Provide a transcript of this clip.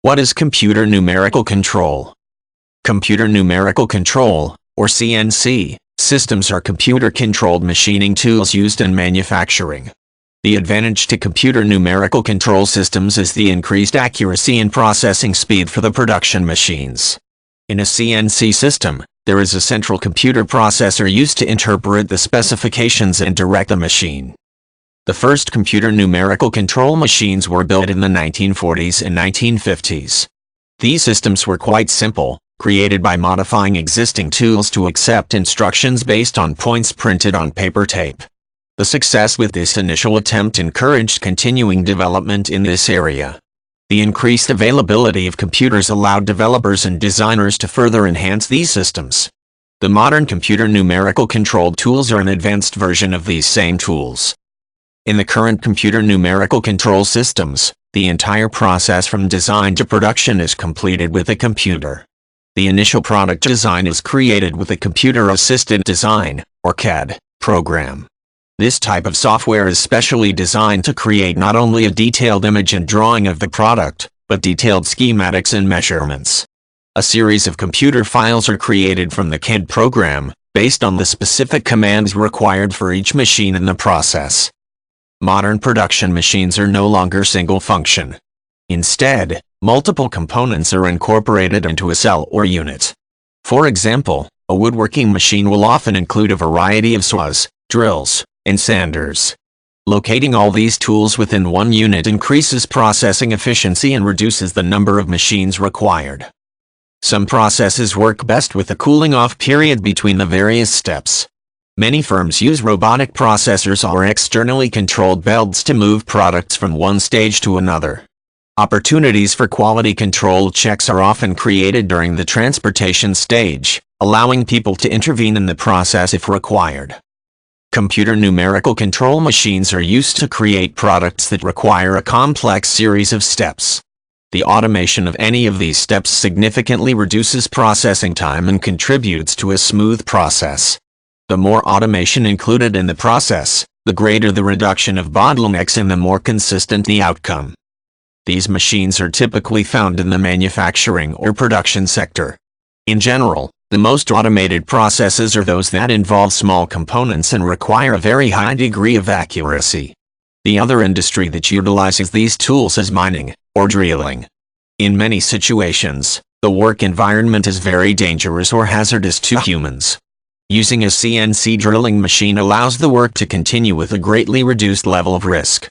What is computer numerical control? Computer numerical control, or CNC, systems are computer-controlled machining tools used in manufacturing. The advantage to computer numerical control systems is the increased accuracy and processing speed for the production machines. In a CNC system, there is a central computer processor used to interpret the specifications and direct the machine. The first computer numerical control machines were built in the 1940s and 1950s. These systems were quite simple, created by modifying existing tools to accept instructions based on points printed on paper tape. The success with this initial attempt encouraged continuing development in this area. The increased availability of computers allowed developers and designers to further enhance these systems. The modern computer numerical controlled tools are an advanced version of these same tools. In the current computer numerical control systems, the entire process from design to production is completed with a computer. The initial product design is created with a computer-assisted design, or CAD, program. This type of software is specially designed to create not only a detailed image and drawing of the product, but detailed schematics and measurements. A series of computer files are created from the CAD program, based on the specific commands required for each machine in the process. Modern production machines are no longer single function. Instead, multiple components are incorporated into a cell or unit. For example, a woodworking machine will often include a variety of saws, drills, and sanders. Locating all these tools within one unit increases processing efficiency and reduces the number of machines required. Some processes work best with a cooling-off period between the various steps. Many firms use robotic processors or externally controlled belts to move products from one stage to another. Opportunities for quality control checks are often created during the transportation stage, allowing people to intervene in the process if required. Computer numerical control machines are used to create products that require a complex series of steps. The automation of any of these steps significantly reduces processing time and contributes to a smooth process. The more automation included in the process, the greater the reduction of bottlenecks and the more consistent the outcome. These machines are typically found in the manufacturing or production sector. In general, the most automated processes are those that involve small components and require a very high degree of accuracy. The other industry that utilizes these tools is mining, or drilling. In many situations, the work environment is very dangerous or hazardous to humans. Using a CNC drilling machine allows the work to continue with a greatly reduced level of risk.